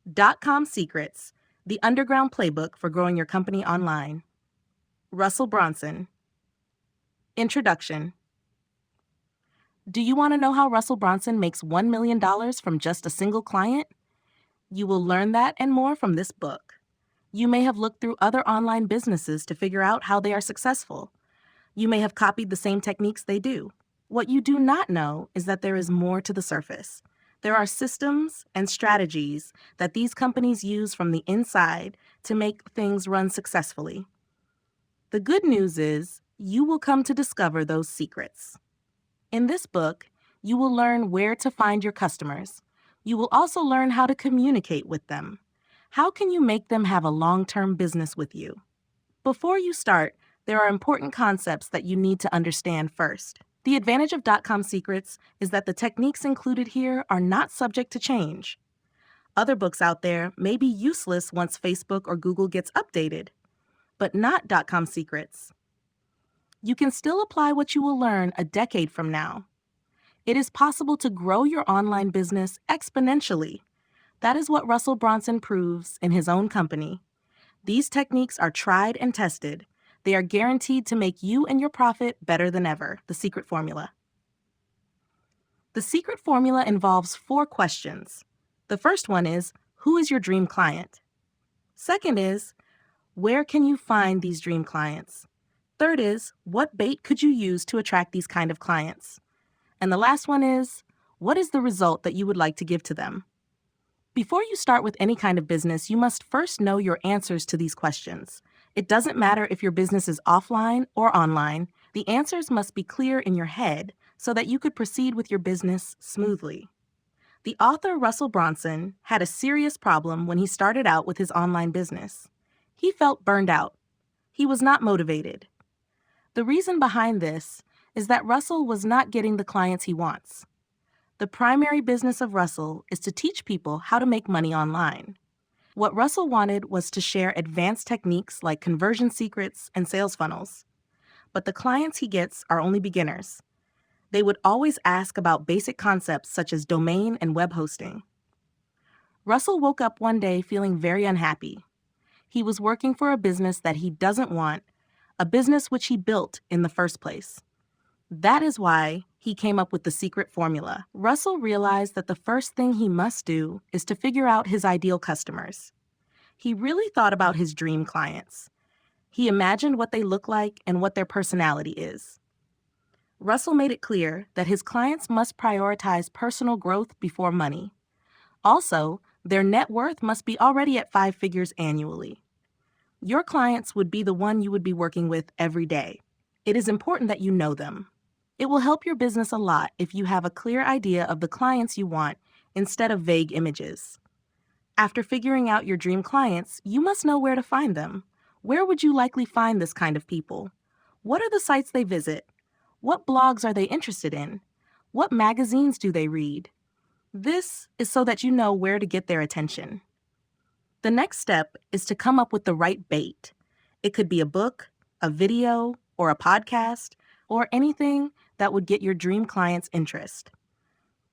DotCom Secrets, the underground playbook for growing your company online. Russell Brunson. Introduction. Do you want to know how Russell Brunson makes $1 million from just a single client? You will learn that and more from this book. You may have looked through other online businesses to figure out how they are successful. You may have copied the same techniques they do. What you do not know is that there is more to the surface. There are systems and strategies that these companies use from the inside to make things run successfully. The good news is you will come to discover those secrets. In this book, you will learn where to find your customers. You will also learn how to communicate with them. How can you make them have a long-term business with you? Before you start, there are important concepts that you need to understand first. The advantage of DotCom Secrets is that the techniques included here are not subject to change. Other books out there may be useless once Facebook or Google gets updated, but not DotCom Secrets. You can still apply what you will learn a decade from now. It is possible to grow your online business exponentially. That is what Russell Brunson proves in his own company. These techniques are tried and tested. They are guaranteed to make you and your profit better than ever. The secret formula. The secret formula involves 4 questions. The first one is, who is your dream client? Second is, where can you find these dream clients? Third is, what bait could you use to attract these kind of clients? And the last one is, what is the result that you would like to give to them? Before you start with any kind of business, you must first know your answers to these questions. It doesn't matter if your business is offline or online, the answers must be clear in your head so that you could proceed with your business smoothly. The author Russell Brunson had a serious problem when he started out with his online business. He felt burned out. He was not motivated. The reason behind this is that Russell was not getting the clients he wants. The primary business of Russell is to teach people how to make money online. What Russell wanted was to share advanced techniques like conversion secrets and sales funnels. But the clients he gets are only beginners. They would always ask about basic concepts such as domain and web hosting. Russell woke up one day feeling very unhappy. He was working for a business that he doesn't want, a business which he built in the first place. That is why he came up with the secret formula. Russell realized that the first thing he must do is to figure out his ideal customers. He really thought about his dream clients. He imagined what they look like and what their personality is. Russell made it clear that his clients must prioritize personal growth before money. Also, their net worth must be already at 5 figures annually. Your clients would be the one you would be working with every day. It is important that you know them. It will help your business a lot if you have a clear idea of the clients you want instead of vague images. After figuring out your dream clients, you must know where to find them. Where would you likely find this kind of people? What are the sites they visit? What blogs are they interested in? What magazines do they read? This is so that you know where to get their attention. The next step is to come up with the right bait. It could be a book, a video, or a podcast, or anything that would get your dream client's interest.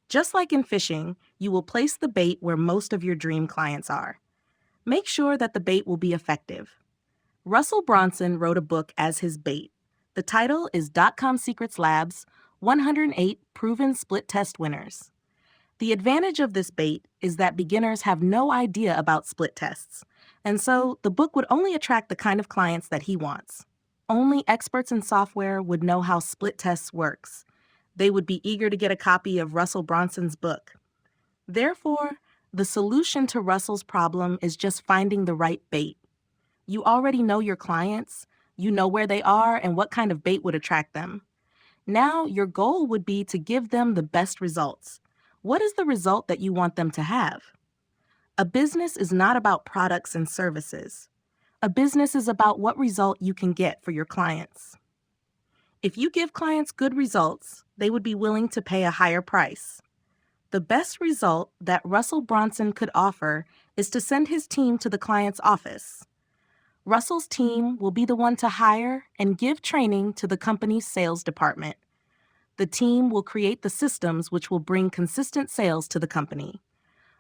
Just like in fishing, you will place the bait where most of your dream clients are. Make sure that the bait will be effective. Russell Brunson wrote a book as his bait. The title is DotCom Secrets Labs, 108 Proven Split Test Winners. The advantage of this bait is that beginners have no idea about split tests, and so the book would only attract the kind of clients that he wants. Only experts in software would know how split tests works. They would be eager to get a copy of Russell Brunson's book. Therefore, the solution to Russell's problem is just finding the right bait. You already know your clients, you know where they are and what kind of bait would attract them. Now, your goal would be to give them the best results. What is the result that you want them to have? A business is not about products and services. A business is about what result you can get for your clients. If you give clients good results, they would be willing to pay a higher price. The best result that Russell Brunson could offer is to send his team to the client's office. Russell's team will be the one to hire and give training to the company's sales department. The team will create the systems which will bring consistent sales to the company.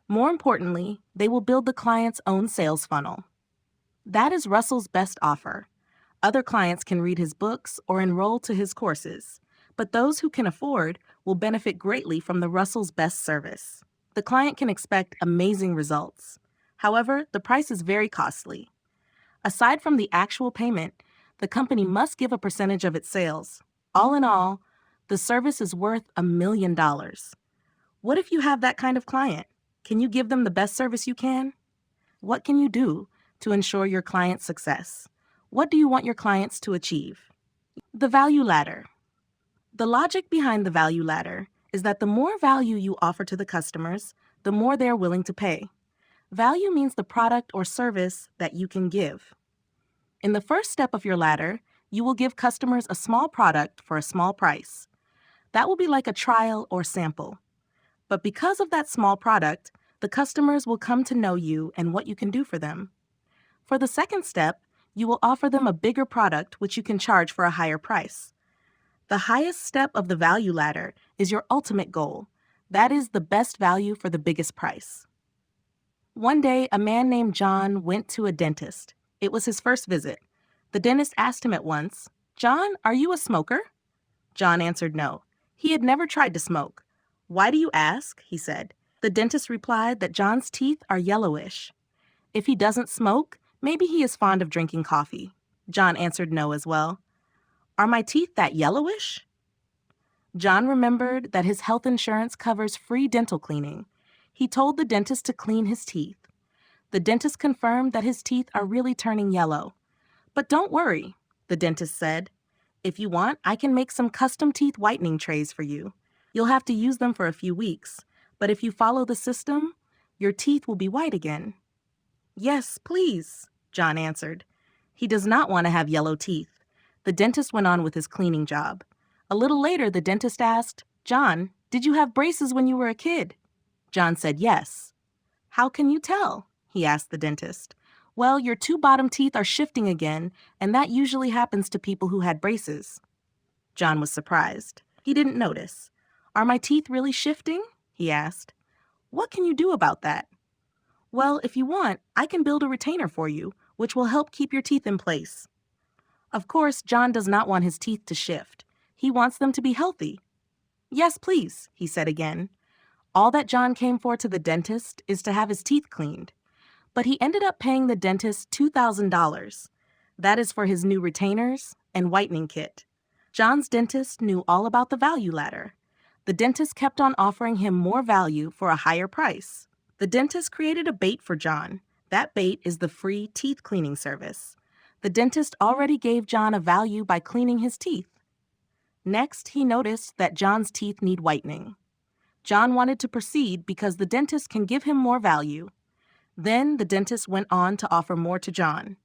More importantly, they will build the client's own sales funnel. That is Russell's best offer. Other clients can read his books or enroll to his courses, but those who can afford will benefit greatly from the Russell's best service. The client can expect amazing results. However, the price is very costly. Aside from the actual payment, the company must give a percentage of its sales. All in all, the service is worth $1 million. What if you have that kind of client? Can you give them the best service you can? What can you do to ensure your client's success? What do you want your clients to achieve? The value ladder. The logic behind the value ladder is that the more value you offer to the customers, the more they're willing to pay. Value means the product or service that you can give. In the first step of your ladder, you will give customers a small product for a small price. That will be like a trial or sample. But because of that small product, the customers will come to know you and what you can do for them. For the second step, you will offer them a bigger product which you can charge for a higher price. The highest step of the value ladder is your ultimate goal. That is the best value for the biggest price. One day, a man named John went to a dentist. It was his first visit. The dentist asked him at once, "John, are you a smoker?" John answered no. He had never tried to smoke. "Why do you ask?" he said. The dentist replied that John's teeth are yellowish. If he doesn't smoke, maybe he is fond of drinking coffee. John answered no as well. "Are my teeth that yellowish?" John remembered that his health insurance covers free dental cleaning. He told the dentist to clean his teeth. The dentist confirmed that his teeth are really turning yellow. "But don't worry," the dentist said. "If you want, I can make some custom teeth whitening trays for you. You'll have to use them for a few weeks, but if you follow the system, your teeth will be white again." "Yes, please," John answered. He does not want to have yellow teeth. The dentist went on with his cleaning job. A little later, the dentist asked, "John, did you have braces when you were a kid?" John said yes. "How can you tell?" he asked the dentist. "Well, your two bottom teeth are shifting again, and that usually happens to people who had braces." John was surprised. He didn't notice. "Are my teeth really shifting?" he asked. "What can you do about that?" "Well, if you want, I can build a retainer for you, which will help keep your teeth in place." Of course, John does not want his teeth to shift. He wants them to be healthy. "Yes, please," he said again. All that John came for to the dentist is to have his teeth cleaned. But he ended up paying the dentist $2,000. That is for his new retainers and whitening kit. John's dentist knew all about the value ladder. The dentist kept on offering him more value for a higher price. The dentist created a bait for John. That bait is the free teeth cleaning service. The dentist already gave John a value by cleaning his teeth. Next, he noticed that John's teeth need whitening. John wanted to proceed because the dentist can give him more value. Then the dentist went on to offer more to John.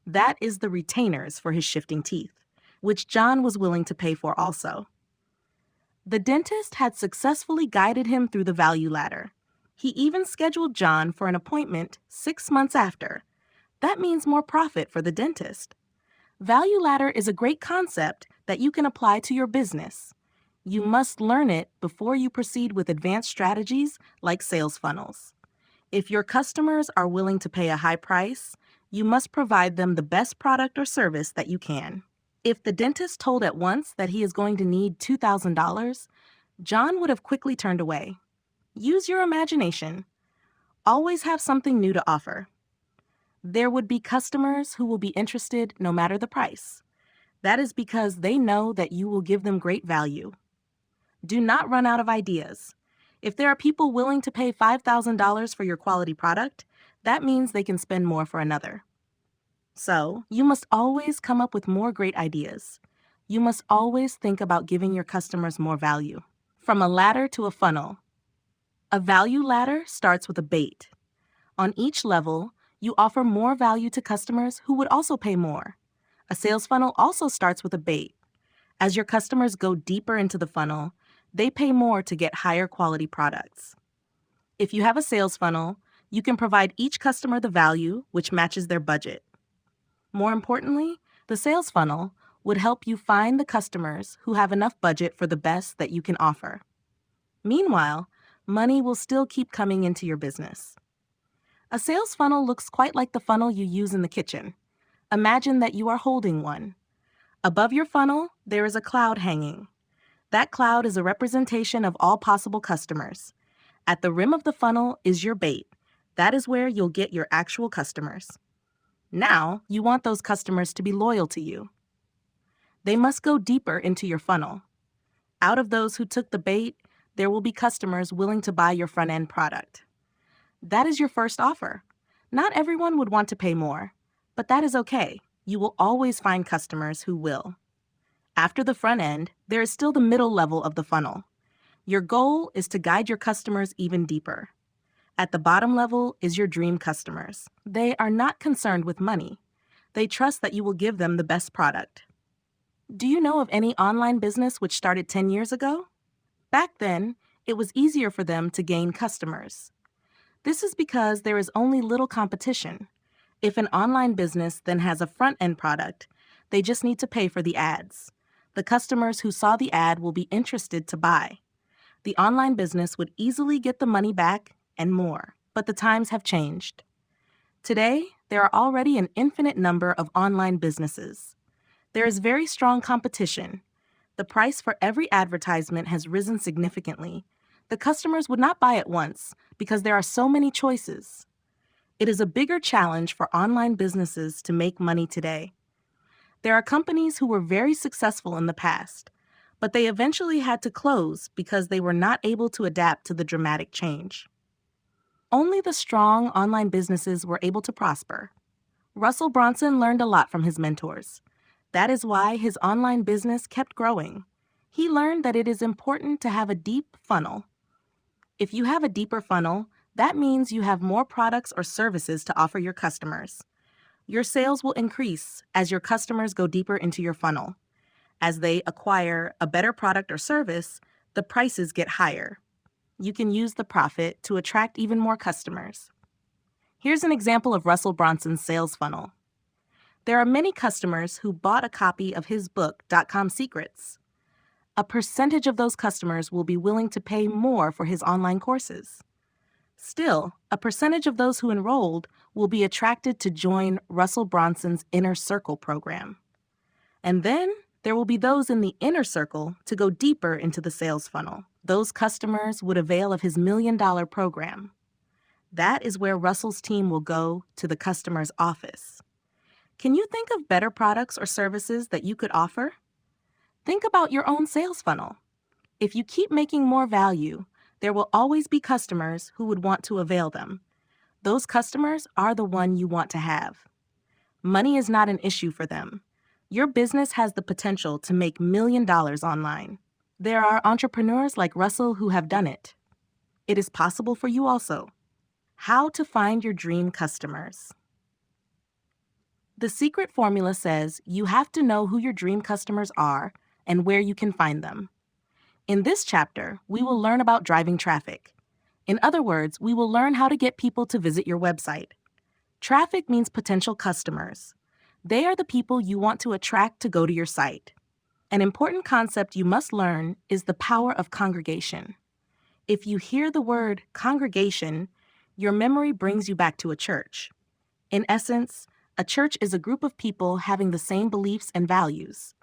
That is the retainers for his shifting teeth, which John was willing to pay for also. The dentist had successfully guided him through the value ladder. He even scheduled John for an appointment 6 months after. That means more profit for the dentist. Value ladder is a great concept that you can apply to your business. You must learn it before you proceed with advanced strategies like sales funnels. If your customers are willing to pay a high price, you must provide them the best product or service that you can. If the dentist told at once that he is going to need $2,000, John would have quickly turned away. Use your imagination. Always have something new to offer. There would be customers who will be interested no matter the price. That is because they know that you will give them great value. Do not run out of ideas. If there are people willing to pay $5,000 for your quality product, that means they can spend more for another. So, you must always come up with more great ideas. You must always think about giving your customers more value. From a ladder to a funnel. A value ladder starts with a bait. On each level, you offer more value to customers who would also pay more. A sales funnel also starts with a bait. As your customers go deeper into the funnel, they pay more to get higher quality products. If you have a sales funnel, you can provide each customer the value which matches their budget. More importantly, the sales funnel would help you find the customers who have enough budget for the best that you can offer. Meanwhile, money will still keep coming into your business. A sales funnel looks quite like the funnel you use in the kitchen. Imagine that you are holding one. Above your funnel, there is a cloud hanging. That cloud is a representation of all possible customers. At the rim of the funnel is your bait. That is where you'll get your actual customers. Now, you want those customers to be loyal to you. They must go deeper into your funnel. Out of those who took the bait, there will be customers willing to buy your front-end product. That is your first offer. Not everyone would want to pay more, but that is okay. You will always find customers who will. After the front end, there is still the middle level of the funnel. Your goal is to guide your customers even deeper. At the bottom level is your dream customers. They are not concerned with money. They trust that you will give them the best product. Do you know of any online business which started 10 years ago? Back then, it was easier for them to gain customers. This is because there is only little competition. If an online business then has a front-end product, they just need to pay for the ads. The customers who saw the ad will be interested to buy. The online business would easily get the money back and more, but the times have changed. Today, there are already an infinite number of online businesses. There is very strong competition. The price for every advertisement has risen significantly. The customers would not buy at once because there are so many choices. It is a bigger challenge for online businesses to make money today. There are companies who were very successful in the past, but they eventually had to close because they were not able to adapt to the dramatic change. Only the strong online businesses were able to prosper. Russell Brunson learned a lot from his mentors. That is why his online business kept growing. He learned that it is important to have a deep funnel. If you have a deeper funnel, that means you have more products or services to offer your customers. Your sales will increase as your customers go deeper into your funnel. As they acquire a better product or service, the prices get higher. You can use the profit to attract even more customers. Here's an example of Russell Brunson's sales funnel. There are many customers who bought a copy of his book, DotCom Secrets. A percentage of those customers will be willing to pay more for his online courses. Still, a percentage of those who enrolled will be attracted to join Russell Brunson's Inner Circle program. And then there will be those in the inner circle to go deeper into the sales funnel. Those customers would avail of his $1 million program. That is where Russell's team will go to the customer's office. Can you think of better products or services that you could offer? Think about your own sales funnel. If you keep making more value, there will always be customers who would want to avail them. Those customers are the one you want to have. Money is not an issue for them. Your business has the potential to make $1 million online. There are entrepreneurs like Russell who have done it. It is possible for you also. How to find your dream customers. The secret formula says you have to know who your dream customers are and where you can find them. In this chapter, we will learn about driving traffic. In other words, we will learn how to get people to visit your website. Traffic means potential customers. They are the people you want to attract to go to your site. An important concept you must learn is the power of congregation. If you hear the word congregation, your memory brings you back to a church. In essence, a church is a group of people having the same beliefs and values.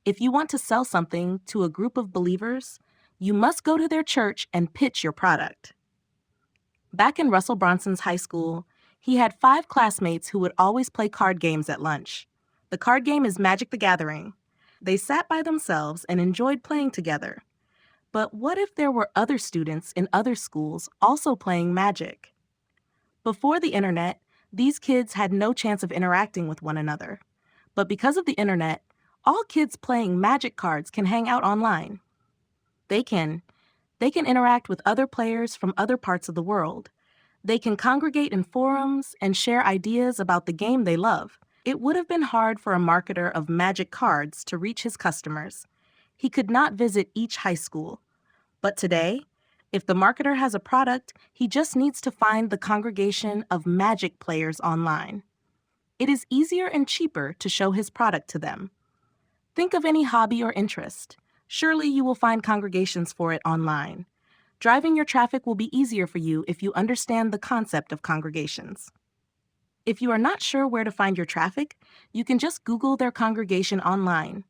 If you want to sell something to a group of believers, you must go to their church and pitch your product. Back in Russell Brunson's high school, he had 5 classmates who would always play card games at lunch. The card game is Magic the Gathering. They sat by themselves and enjoyed playing together. But what if there were other students in other schools also playing Magic? Before the internet, these kids had no chance of interacting with one another. But because of the internet, all kids playing Magic cards can hang out online. They can interact with other players from other parts of the world. They can congregate in forums and share ideas about the game they love. It would have been hard for a marketer of Magic cards to reach his customers. He could not visit each high school. But today, if the marketer has a product, he just needs to find the congregation of Magic players online. It is easier and cheaper to show his product to them. Think of any hobby or interest. Surely you will find congregations for it online. Driving your traffic will be easier for you if you understand the concept of congregations. If you are not sure where to find your traffic, you can just Google their congregation online.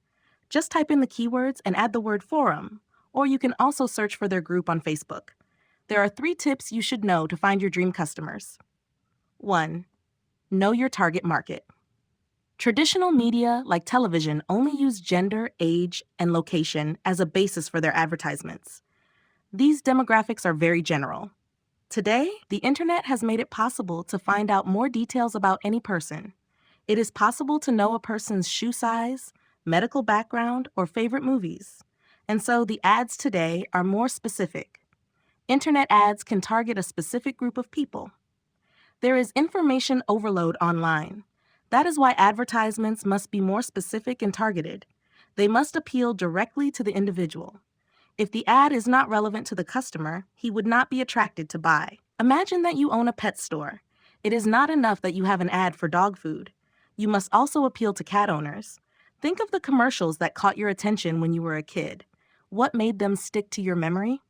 Just type in the keywords and add the word forum, or you can also search for their group on Facebook. There are 3 tips you should know to find your dream customers. 1. Know your target market. Traditional media, like television, only use gender, age, and location as a basis for their advertisements. These demographics are very general. Today, the internet has made it possible to find out more details about any person. It is possible to know a person's shoe size, medical background, or favorite movies. And so the ads today are more specific. Internet ads can target a specific group of people. There is information overload online. That is why advertisements must be more specific and targeted. They must appeal directly to the individual. If the ad is not relevant to the customer, he would not be attracted to buy. Imagine that you own a pet store. It is not enough that you have an ad for dog food. You must also appeal to cat owners. Think of the commercials that caught your attention when you were a kid. What made them stick to your memory?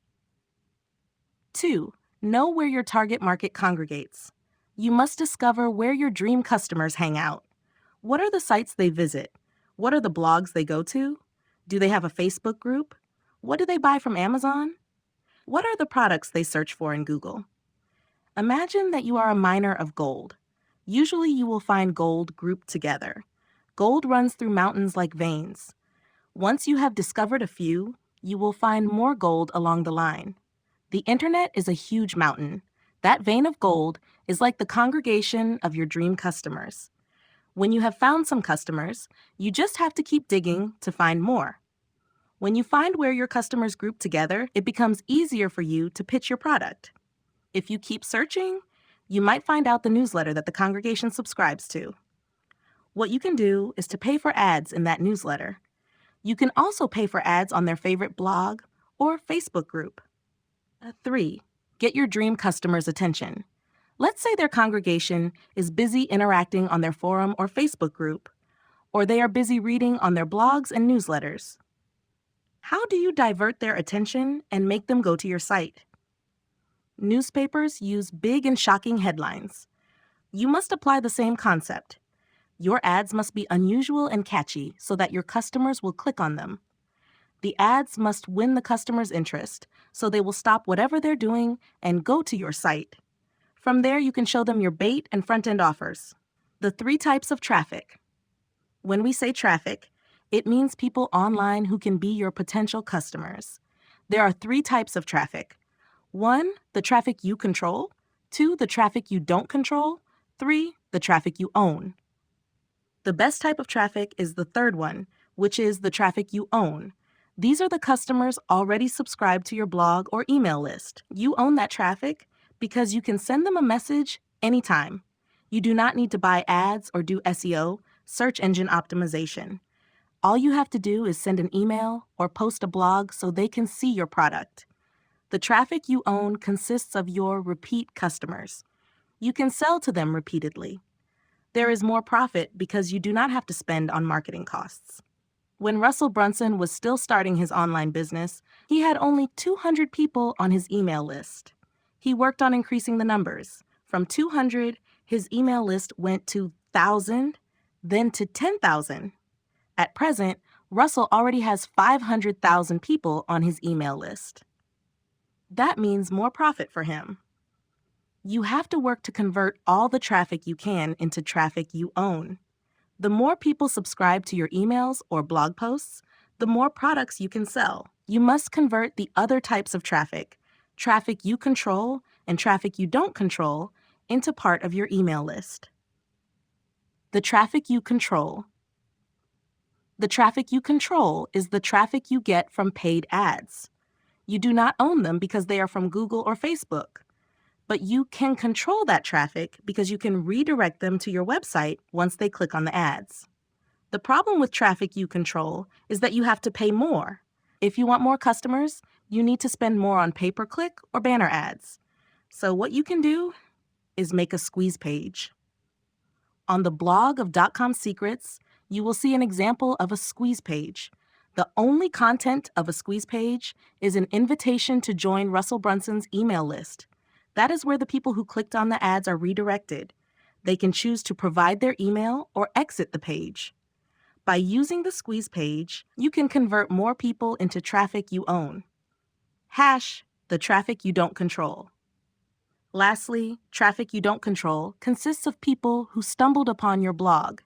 2. Know where your target market congregates. You must discover where your dream customers hang out. What are the sites they visit? What are the blogs they go to? Do they have a Facebook group? What do they buy from Amazon? What are the products they search for in Google? Imagine that you are a miner of gold. Usually you will find gold grouped together. Gold runs through mountains like veins. Once you have discovered a few, you will find more gold along the line. The internet is a huge mountain. That vein of gold is like the congregation of your dream customers. When you have found some customers, you just have to keep digging to find more. When you find where your customers group together, it becomes easier for you to pitch your product. If you keep searching, you might find out the newsletter that the congregation subscribes to. What you can do is to pay for ads in that newsletter. You can also pay for ads on their favorite blog or Facebook group. 3. Get your dream customers' attention. Let's say their congregation is busy interacting on their forum or Facebook group, or they are busy reading on their blogs and newsletters. How do you divert their attention and make them go to your site? Newspapers use big and shocking headlines. You must apply the same concept. Your ads must be unusual and catchy so that your customers will click on them. The ads must win the customer's interest so they will stop whatever they're doing and go to your site. From there, you can show them your bait and front-end offers. The 3 types of traffic. When we say traffic, it means people online who can be your potential customers. There are 3 types of traffic. 1, the traffic you control. 2, the traffic you don't control. 3, the traffic you own. The best type of traffic is the third one, which is the traffic you own. These are the customers already subscribed to your blog or email list. You own that traffic because you can send them a message anytime. You do not need to buy ads or do SEO, search engine optimization. All you have to do is send an email or post a blog so they can see your product. The traffic you own consists of your repeat customers. You can sell to them repeatedly. There is more profit because you do not have to spend on marketing costs. When Russell Brunson was still starting his online business, he had only 200 people on his email list. He worked on increasing the numbers. From 200, his email list went to 1,000, then to 10,000. At present, Russell already has 500,000 people on his email list. That means more profit for him. You have to work to convert all the traffic you can into traffic you own. The more people subscribe to your emails or blog posts, the more products you can sell. You must convert the other types of traffic you control and traffic you don't control, into part of your email list. The traffic you control. The traffic you control is the traffic you get from paid ads. You do not own them because they are from Google or Facebook. But you can control that traffic because you can redirect them to your website once they click on the ads. The problem with traffic you control is that you have to pay more. If you want more customers, you need to spend more on pay-per-click or banner ads. So what you can do is make a squeeze page. On the blog of DotCom Secrets, you will see an example of a squeeze page. The only content of a squeeze page is an invitation to join Russell Brunson's email list. That is where the people who clicked on the ads are redirected. They can choose to provide their email or exit the page. By using the squeeze page, you can convert more people into traffic you own. Hash the traffic you don't control. Lastly, traffic you don't control consists of people who stumbled upon your blog.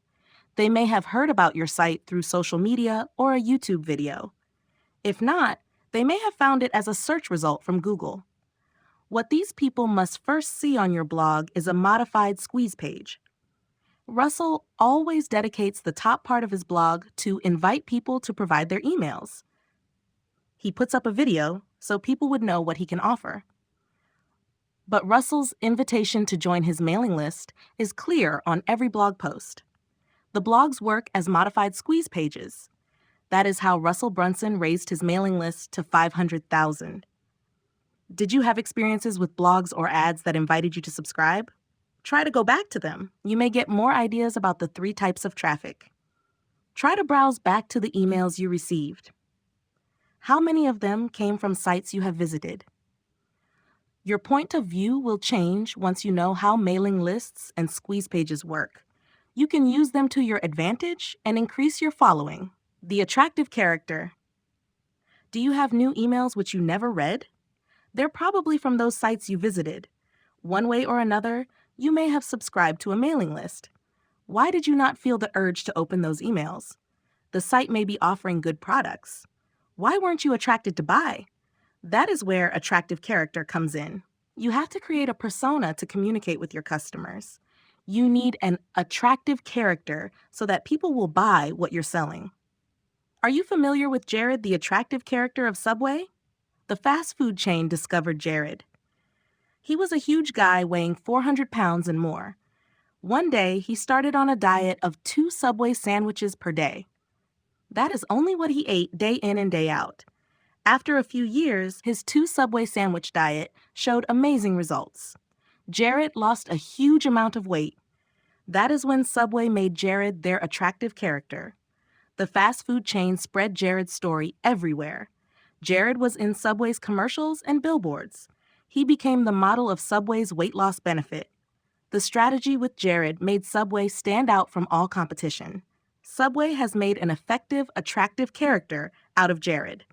They may have heard about your site through social media or a YouTube video. If not, they may have found it as a search result from Google. What these people must first see on your blog is a modified squeeze page. Russell always dedicates the top part of his blog to invite people to provide their emails. He puts up a video so people would know what he can offer. But Russell's invitation to join his mailing list is clear on every blog post. The blogs work as modified squeeze pages. That is how Russell Brunson raised his mailing list to 500,000. Did you have experiences with blogs or ads that invited you to subscribe? Try to go back to them. You may get more ideas about the 3 types of traffic. Try to browse back to the emails you received. How many of them came from sites you have visited? Your point of view will change once you know how mailing lists and squeeze pages work. You can use them to your advantage and increase your following. The attractive character. Do you have new emails which you never read? They're probably from those sites you visited. One way or another, you may have subscribed to a mailing list. Why did you not feel the urge to open those emails? The site may be offering good products. Why weren't you attracted to buy? That is where attractive character comes in. You have to create a persona to communicate with your customers. You need an attractive character so that people will buy what you're selling. Are you familiar with Jared, the attractive character of Subway? The fast food chain discovered Jared. He was a huge guy weighing 400 pounds and more. One day, he started on a diet of 2 Subway sandwiches per day. That is only what he ate day in and day out. After a few years, his 2 Subway sandwich diet showed amazing results. Jared lost a huge amount of weight. That is when Subway made Jared their attractive character. The fast food chain spread Jared's story everywhere. Jared was in Subway's commercials and billboards. He became the model of Subway's weight loss benefit. The strategy with Jared made Subway stand out from all competition. Subway has made an effective, attractive character out of Jared.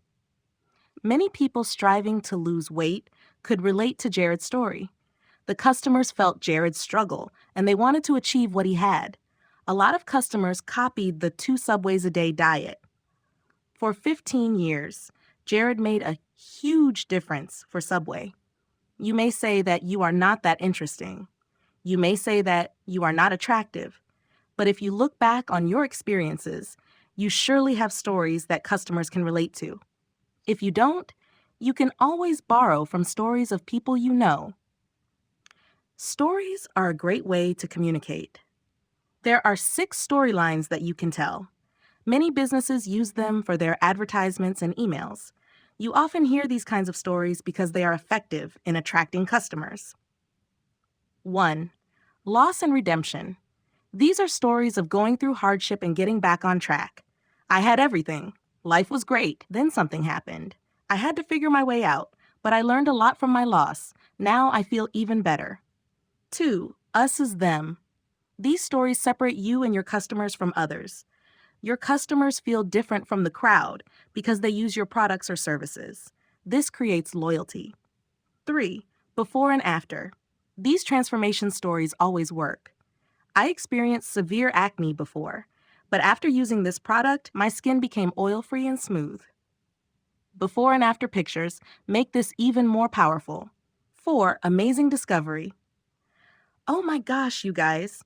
Many people striving to lose weight could relate to Jared's story. The customers felt Jared's struggle, and they wanted to achieve what he had. A lot of customers copied the 2 Subways a day diet. For 15 years, Jared made a huge difference for Subway. You may say that you are not that interesting. You may say that you are not attractive. But if you look back on your experiences, you surely have stories that customers can relate to. If you don't, you can always borrow from stories of people you know. Stories are a great way to communicate. There are 6 storylines that you can tell. Many businesses use them for their advertisements and emails. You often hear these kinds of stories because they are effective in attracting customers. 1. Loss and redemption. These are stories of going through hardship and getting back on track. I had everything. Life was great. Then something happened. I had to figure my way out, but I learned a lot from my loss. Now I feel even better. 2. Us as them. These stories separate you and your customers from others. Your customers feel different from the crowd because they use your products or services. This creates loyalty. 3. Before and after. These transformation stories always work. I experienced severe acne before, but after using this product, my skin became oil-free and smooth. Before and after pictures make this even more powerful. 4. Amazing discovery. Oh my gosh, you guys.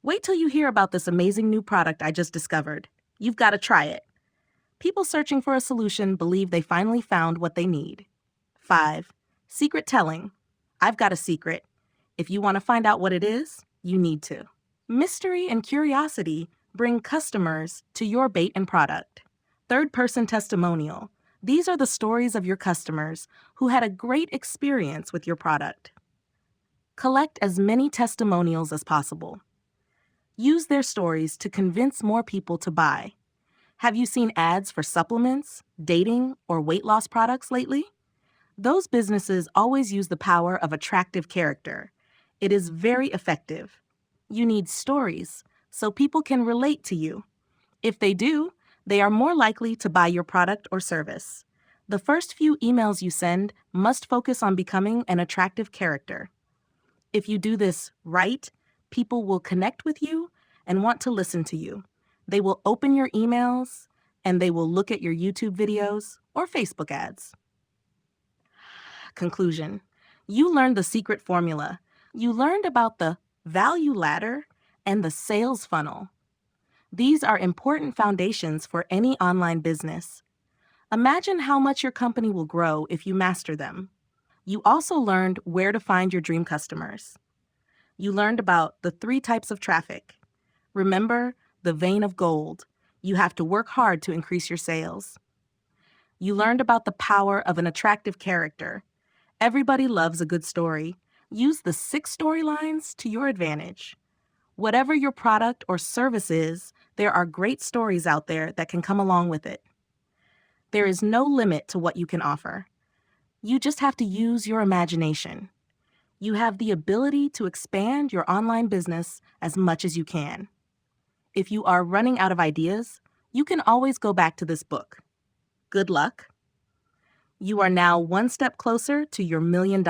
Wait till you hear about this amazing new product I just discovered. You've got to try it. People searching for a solution believe they finally found what they need. 5. Secret telling. I've got a secret. If you want to find out what it is, you need to. Mystery and curiosity bring customers to your bait and product. Third-person testimonial. These are the stories of your customers who had a great experience with your product. Collect as many testimonials as possible. Use their stories to convince more people to buy. Have you seen ads for supplements, dating, or weight loss products lately? Those businesses always use the power of attractive character. It is very effective. You need stories so people can relate to you. If they do, they are more likely to buy your product or service. The first few emails you send must focus on becoming an attractive character. If you do this right, people will connect with you and want to listen to you. They will open your emails and they will look at your YouTube videos or Facebook ads. Conclusion. You learned the secret formula. You learned about the value ladder and the sales funnel. These are important foundations for any online business. Imagine how much your company will grow if you master them. You also learned where to find your dream customers. You learned about the 3 types of traffic. Remember the vein of gold. You have to work hard to increase your sales. You learned about the power of an attractive character. Everybody loves a good story. Use the 6 storylines to your advantage. Whatever your product or service is, there are great stories out there that can come along with it. There is no limit to what you can offer. You just have to use your imagination. You have the ability to expand your online business as much as you can. If you are running out of ideas, you can always go back to this book. Good luck. You are now one step closer to your $1 million.